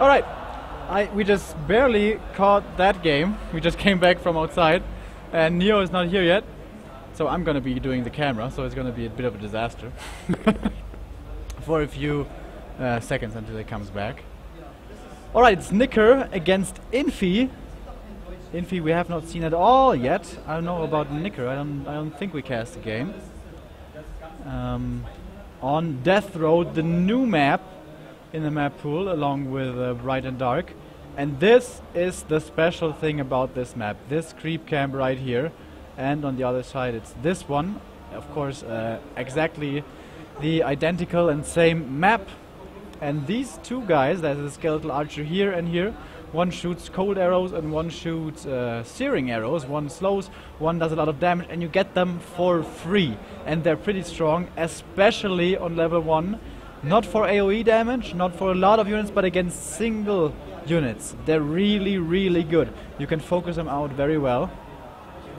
All right. We just barely caught that game. We just came back from outside, and Neo is not here yet. So I'm going to be doing the camera, so it's going to be a bit of a disaster for a few seconds until he comes back. All right, it's Nicker against Infi. Infi we have not seen at all yet. I don't know about Nicker. I don't think we cast the game. On Death Road, the new map in the map pool, along with Bright and Dark. And this is the special thing about this map. This creep camp right here. And on the other side it's this one. Of course, exactly the identical and same map. And these two guys, there's a skeletal archer here and here. One shoots cold arrows and one shoots searing arrows. One slows, one does a lot of damage, and you get them for free. And they're pretty strong, especially on level 1. Not for AoE damage, not for a lot of units, but against single units. They're really, really good. You can focus them out very well.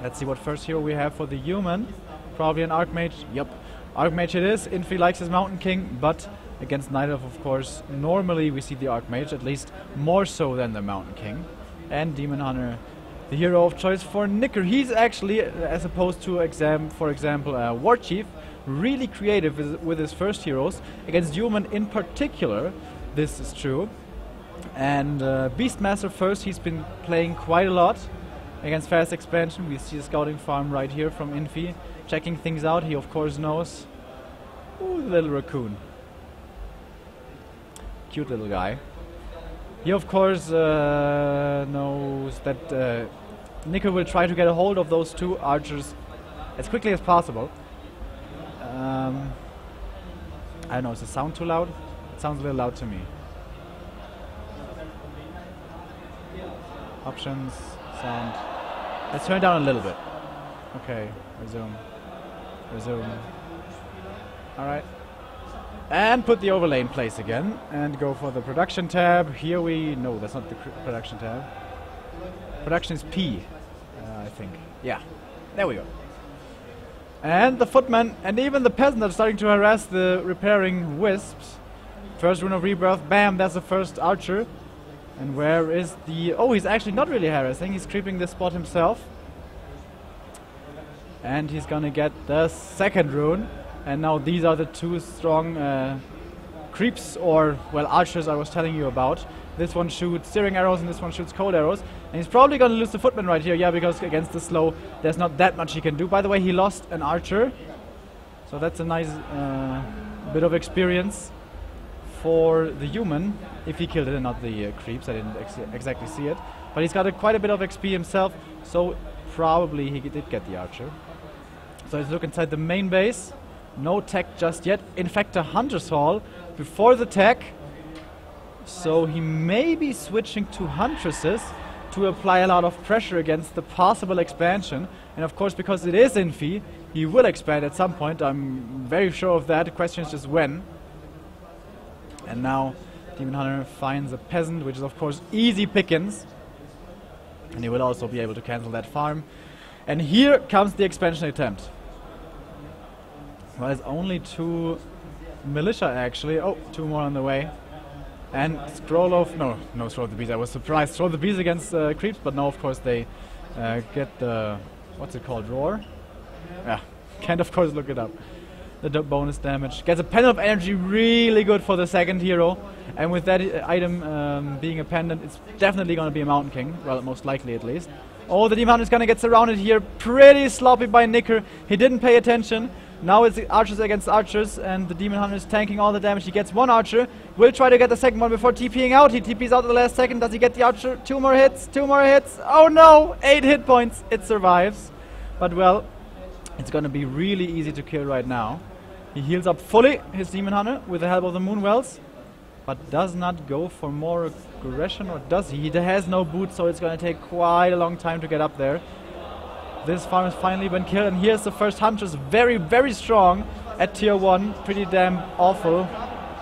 Let's see what first hero we have for the human. Probably an Archmage. Yep, Archmage it is. Infi likes his Mountain King, but against Night Elf, of course, normally we see the Archmage, at least more so than the Mountain King. And Demon Hunter, the hero of choice for Nicker. He's actually, as opposed to, for example, War Chief, really creative with his first heroes. Against human in particular, this is true. And Beastmaster first, he's been playing quite a lot. Against fast expansion, we see a scouting farm right here from Infi, checking things out. He of course knows. Ooh, the little raccoon. Cute little guy. He of course knows that Nicker will try to get a hold of those two archers as quickly as possible. I don't know, is the sound too loud? It sounds a little loud to me. Options, sound. Let's turn it down a little bit. Okay, resume. Resume. Alright. And put the overlay in place again. And go for the production tab. Here we... No, that's not the production tab. Production is P, I think. Yeah, there we go. And the footman and even the peasant are starting to harass the repairing wisps. First rune of rebirth, bam, that's the first archer. And where is the... Oh, he's actually not really harassing, he's creeping this spot himself. And he's gonna get the second rune. And now these are the two strong creeps, or, well, archers I was telling you about. This one shoots searing arrows and this one shoots cold arrows. And he's probably gonna lose the footman right here, yeah, because against the slow there's not that much he can do. By the way, he lost an archer. So that's a nice bit of experience for the human, if he killed it and not the creeps. I didn't exactly see it. But he's got quite a bit of XP himself, so probably he did get the archer. So let's look inside the main base. No tech just yet. In fact, a Hunter's Hall before the tech. So he may be switching to Huntresses to apply a lot of pressure against the possible expansion. And of course, because it is Infi, he will expand at some point. I'm very sure of that. The question is just when. And now Demon Hunter finds a peasant, which is of course easy pickings. And he will also be able to cancel that farm. And here comes the expansion attempt. Well, it's only 2 militia actually. Oh, 2 more on the way. And Scroll of... No Scroll of the Beast. I was surprised. Scroll of the Beast against creeps, but now of course they get the... What's it called? Roar? Yeah, can't of course look it up. The bonus damage. Gets a pendant of energy, really good for the second hero. And with that item being a pendant, it's definitely going to be a Mountain King. Well, most likely at least. Oh, the Demon Hunter is going to get surrounded here. Pretty sloppy by Nicker. He didn't pay attention. Now it's archers against archers, and the Demon Hunter is tanking all the damage. He gets 1 archer. Will try to get the second one before TPing out. He TPs out at the last second. Does he get the archer? 2 more hits. 2 more hits. Oh no! 8 hit points. It survives. But well, it's going to be really easy to kill right now. He heals up fully, his Demon Hunter, with the help of the Moonwells. But does not go for more aggression, or does he? He has no boots, so it's going to take quite a long time to get up there. This farm has finally been killed, and here's the first Huntress, very, very strong at tier 1. Pretty damn awful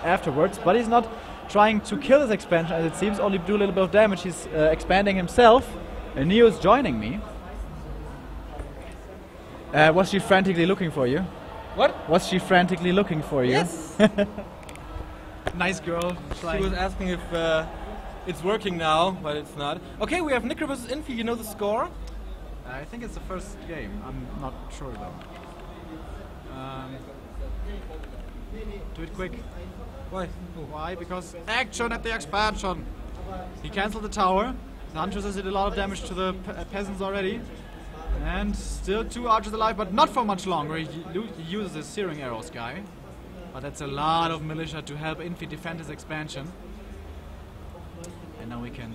afterwards, but he's not trying to kill this expansion, as it seems, only do a little bit of damage. He's expanding himself, and Neo's joining me. Was she frantically looking for you? What? Was she frantically looking for you? Yes! Nice girl. She was asking if it's working now, but it's not. Okay, we have Nicker versus Infi. You know the score? I think it's the first game. I'm not sure though. Do it quick. Why? Why? Because action at the expansion. He cancelled the tower. The Huntress has did a lot of damage to the peasants already. And still 2 archers alive, but not for much longer. He uses his searing arrows guy. But that's a lot of militia to help Infi defend his expansion. And now we can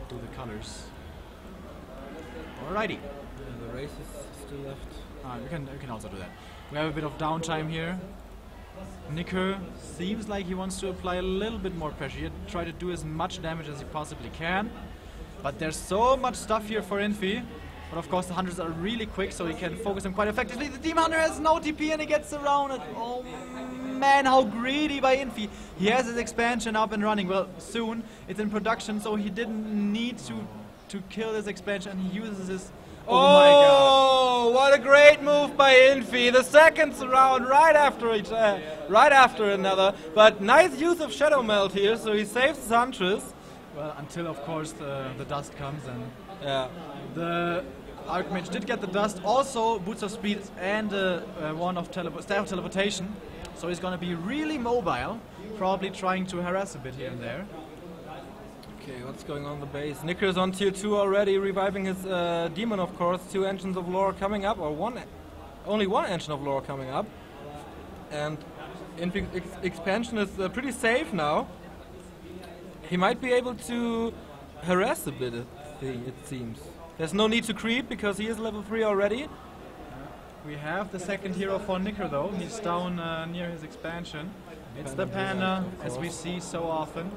do the colors. Alrighty. The race is still left. We can also do that. We have a bit of downtime here. Nicker seems like he wants to apply a little bit more pressure here, try to do as much damage as he possibly can. But there's so much stuff here for Infi. But of course the Hunters are really quick, so he can focus them quite effectively. The Demon Hunter has no TP and he gets surrounded. Oh man, how greedy by Infi. He has his expansion up and running. Well, soon. It's in production, so he didn't need to kill this expansion. He uses his... Oh my God! What a great move by Infi! The second surround right after another. But nice use of Shadow Melt here, so he saves his Huntress. Well, until of course the dust comes and yeah. The Archmage did get the dust, also boots of speed and one of staff of teleportation. So he's going to be really mobile, probably trying to harass a bit here and there. Okay, what's going on the base? Nicker's on tier 2 already, reviving his demon, of course. 2 engines of lore coming up, or only one engine of lore coming up. And expansion is pretty safe now. He might be able to harass a bit, it seems. There's no need to creep because he is level 3 already. We have the second hero for Nicker though. He's down near his expansion. It's the Panda, as we see so often.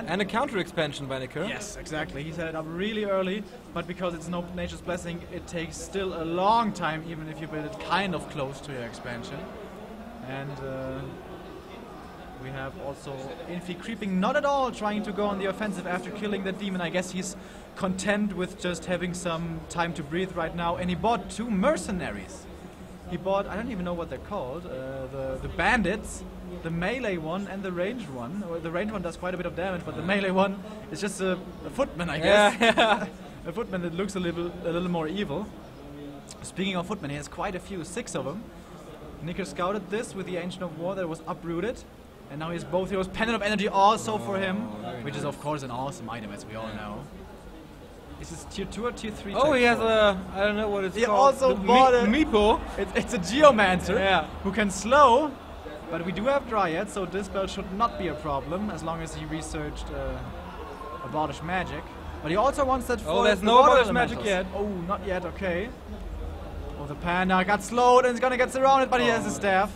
And a counter expansion by Nicker. Yes, exactly. He set it up really early, but because it's no Nature's Blessing, it takes still a long time, even if you build it kind of close to your expansion. And we have also Infi creeping, not at all trying to go on the offensive after killing the demon. I guess he's content with just having some time to breathe right now. And he bought 2 mercenaries. He bought, I don't even know what they're called, the bandits, the melee one and the ranged one. Or the ranged one does quite a bit of damage, but the melee one is just a footman, I guess. Yeah. A footman that looks a little more evil. Speaking of footmen, he has quite a few, 6 of them. Nicker scouted this with the Ancient of War that was uprooted. And now he has both heroes. Pendant of Energy also for him, which is of course an awesome item, as we all know. Is this tier 2 or tier 3? Oh, he has a, I don't know what it's called. He also bought a Meepo. It's a Geomancer who can slow, but we do have Dryad, so Dispel should not be a problem as long as he researched Abolish Magic. But he also wants that for there's no Abolish Magic yet. Oh, not yet, okay. Oh, the Panda got slowed and is gonna get surrounded, but he has a staff.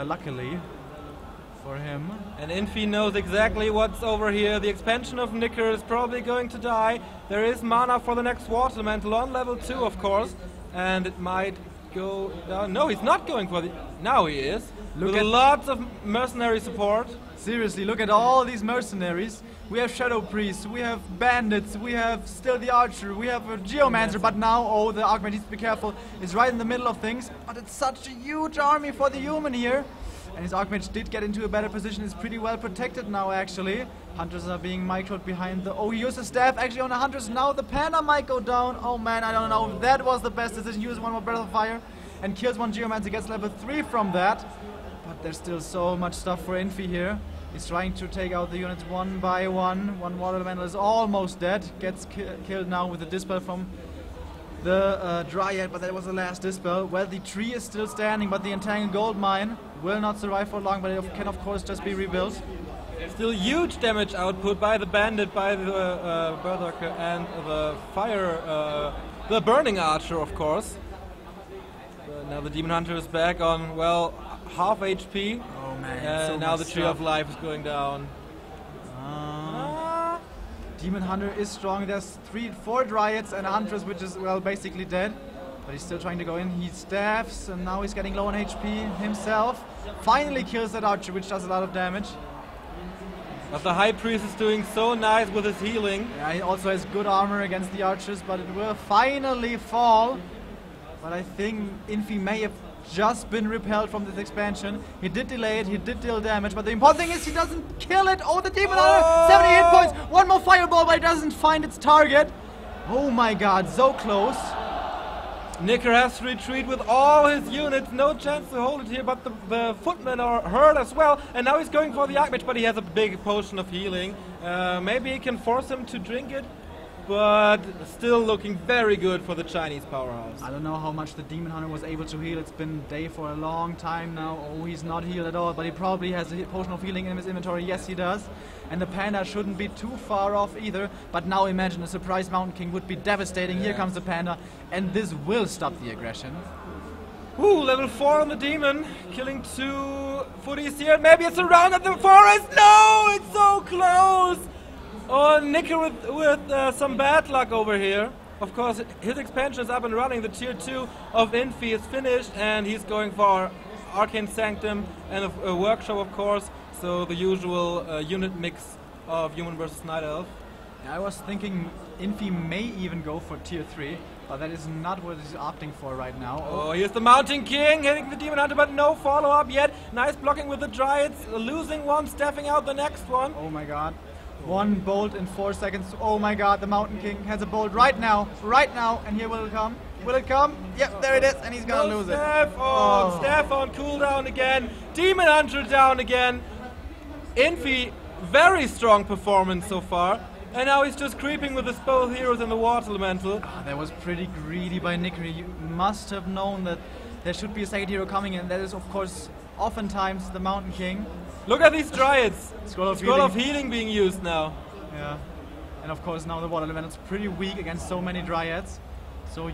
Luckily for him. And Infi knows exactly what's over here. The expansion of Nicker is probably going to die. There is mana for the next Water Mantle on level 2, of course. And it might go down. No, he's not going for the... Now he is. Look at lots of mercenary support. Seriously, look at all these mercenaries. We have Shadow Priests, we have Bandits, we have still the Archer, we have a Geomancer, but now, oh, the Archmage needs to be careful. It's right in the middle of things, but it's such a huge army for the human here. And his Archmage did get into a better position, is pretty well protected now, actually. Hunters are being microed behind the... Oh, he used his staff actually on the Hunters. Now the Panda might go down. Oh man, I don't know if that was the best decision. Use one more Breath of Fire and kills one Geomancer, gets level 3 from that. But there's still so much stuff for Infi here. He's trying to take out the units one by one. One Water Elemental is almost dead. Gets killed now with the Dispel from the Dryad, but that was the last Dispel. Well, the tree is still standing, but the Entangled Gold Mine will not survive for long, but it can of course just be rebuilt. Still huge damage output by the Bandit, by the Berserker, and the Fire, the Burning Archer, of course. Now the Demon Hunter is back on, well, half HP. Oh man, so now the Tree of Life is going down. Demon Hunter is strong. There's 4 Dryads and a Huntress, which is, well, basically dead. But he's still trying to go in. He staffs, and now he's getting low on HP himself. Finally kills that Archer, which does a lot of damage. But the High Priest is doing so nice with his healing. Yeah, he also has good armor against the Archers, but it will finally fall. But I think Infi may have just been repelled from this expansion. He did delay it, he did deal damage, but the important thing is he doesn't kill it. Oh, the Demon Hunter, 70 hit points. One more fireball, but it doesn't find its target. Oh my god, so close. Nicker has to retreat with all his units. No chance to hold it here, but the footmen are hurt as well. And now he's going for the Archmage, but he has a big potion of healing. Maybe he can force him to drink it. But still looking very good for the Chinese powerhouse. I don't know how much the Demon Hunter was able to heal. It's been day for a long time now. Oh, he's not healed at all, but he probably has a potion of healing in his inventory. Yes, he does. And the Panda shouldn't be too far off either. But now imagine a surprise Mountain King would be devastating. Yeah. Here comes the Panda, and this will stop the aggression. Ooh, level 4 on the Demon, killing 2 footies here. Maybe it's around at the forest. No, it's so close. Oh, Nicker with some bad luck over here. Of course, his expansion is up and running. The tier 2 of Infi is finished, and he's going for Arcane Sanctum and a workshop, of course. So the usual unit mix of human versus night elf. Yeah, I was thinking Infi may even go for tier 3, but that is not what he's opting for right now. Oh, here's the Mountain King hitting the Demon Hunter, but no follow-up yet. Nice blocking with the Dryads, losing one, staffing out the next one. Oh my god. One bolt in 4 seconds. Oh my god, the Mountain King has a bolt right now, and here will it come? Will it come? Yep, there it is, and he's gonna lose staff it. on, staff on cooldown again. Demon Hunter down again. Infi, very strong performance so far. And now he's just creeping with his both heroes in the Water Elemental. Oh, that was pretty greedy by Nicker. You must have known that there should be a second hero coming in. That is, of course, oftentimes the Mountain King. Look at these Dryads. Scroll of healing being used now. Yeah. And of course now the Water Elemental is pretty weak against so many Dryads. So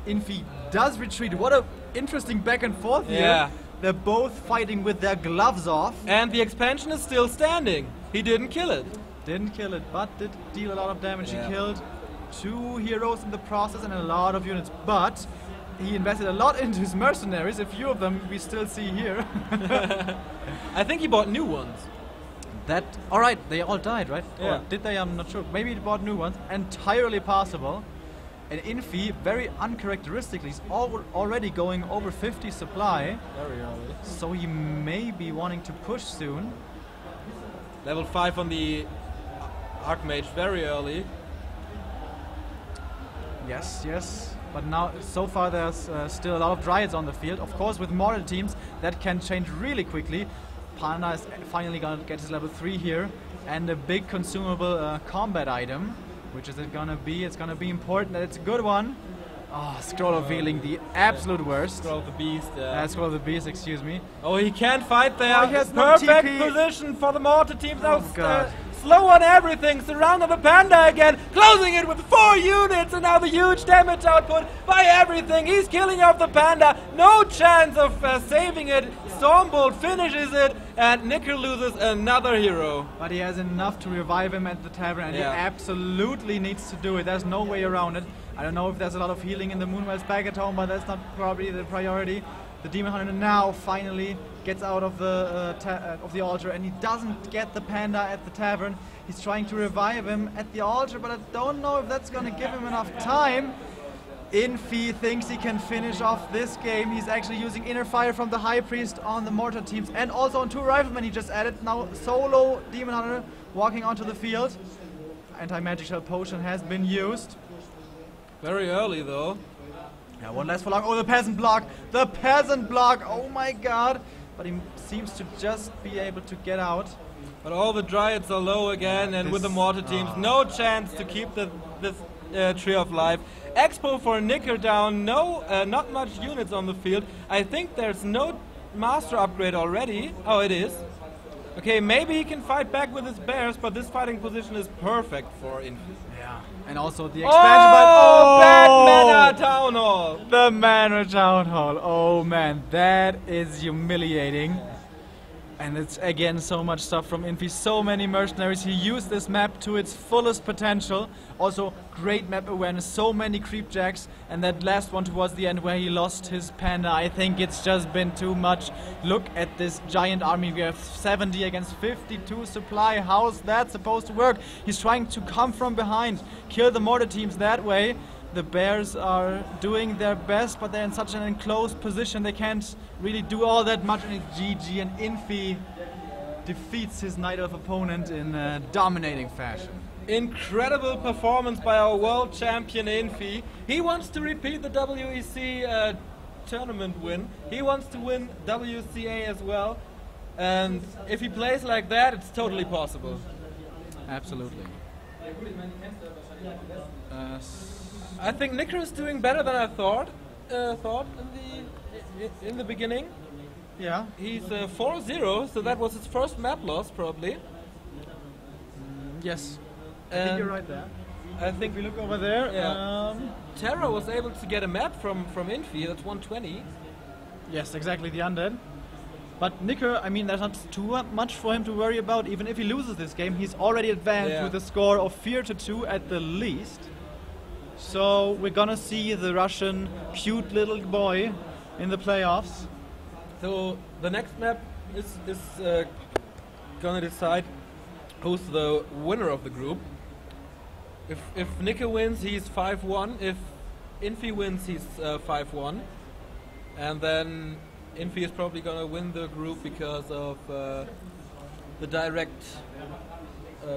Infi does retreat. What a interesting back and forth here. Yeah. They're both fighting with their gloves off. And the expansion is still standing. He didn't kill it. Didn't kill it, but did deal a lot of damage. Yeah. He killed 2 heroes in the process and a lot of units. But he invested a lot into his mercenaries. A few of them we still see here. I think he bought new ones. That, alright, they all died, right? Yeah. Or did they? I'm not sure. Maybe he bought new ones. Entirely possible. And Infi, very uncharacteristically, is already going over 50 supply. Very early. So he may be wanting to push soon. Level 5 on the Archmage, very early. Yes, yes. But now, so far, there's still a lot of Dryads on the field. Of course, with mortal teams, that can change really quickly. Panda is finally going to get his level 3 here. And a big consumable combat item. Which is it going to be? It's going to be important that it's a good one. Oh, Scroll of Healing, the absolute worst. Scroll of the Beast. Scroll of the Beast, excuse me. Oh, he can't fight there. Oh, he has no perfect TP. Position for the mortar teams. Now God. slow on everything. Surrounded the Panda again. Closing it with 4 units. And now the huge damage output by everything. He's killing off the Panda. No chance of saving it. Stormbolt finishes it. And Nicker loses another hero. But he has enough to revive him at the tavern. And he absolutely needs to do it. There's no way around it. I don't know if there's a lot of healing in the Moonwells back at home, but that's not probably the priority. The Demon Hunter now finally gets out of the altar, and he doesn't get the Panda at the tavern. He's trying to revive him at the altar, but I don't know if that's going to give him enough time. Infi thinks he can finish off this game. He's actually using Inner Fire from the High Priest on the mortar teams, and also on 2 riflemen he just added. Now solo Demon Hunter walking onto the field. Anti-Magic Shell Potion has been used. Very early though. Yeah, one last for long. Oh, the Peasant Block! The Peasant Block! Oh my god! But he seems to just be able to get out. But all the Dryads are low again, and with the mortar teams, no chance to keep this Tree of Life. Expo for Nicker down, not much units on the field. I think there's no Master upgrade already. Oh, it is. Okay, maybe he can fight back with his bears, but this fighting position is perfect for Infi. Yeah. And also the expansion bad Mana Town Hall! The Mana Town Hall. Oh man, that is humiliating. And it's again so much stuff from Infi, so many mercenaries. He used this map to its fullest potential. Also great map awareness, so many creep jacks, and that last one towards the end where he lost his Panda. I think it's just been too much. Look at this giant army. We have 70 against 52 supply. How's that supposed to work? He's trying to come from behind, kill the mortar teams that way, the Bears are doing their best, but they're in such an enclosed position they can't really do all that much. And it's GG, and Infi defeats his Night Elf opponent in a dominating fashion. Incredible performance by our world champion Infi. He wants to repeat the WEC tournament win. He wants to win WCA as well. And if he plays like that, it's totally possible. Absolutely. I think Nicker is doing better than I thought in the beginning. Yeah. He's 4-0, so that was his first map loss probably. Yes. I think you're right there. I think if we look over there, yeah. Terra was able to get a map from Infi. That's 120. Yes, exactly, the undead. But Nicker, I mean, there's not too much for him to worry about. Even if he loses this game, he's already advanced with a score of 4-2 at the least. So we're gonna see the Russian cute little boy in the playoffs. So the next map is gonna decide who's the winner of the group. If Nicker wins, he's 5-1. If Infi wins, he's 5-1. And then Infi is probably going to win the group because of the direct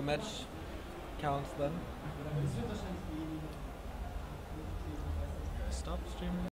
match counts then. Stop streaming.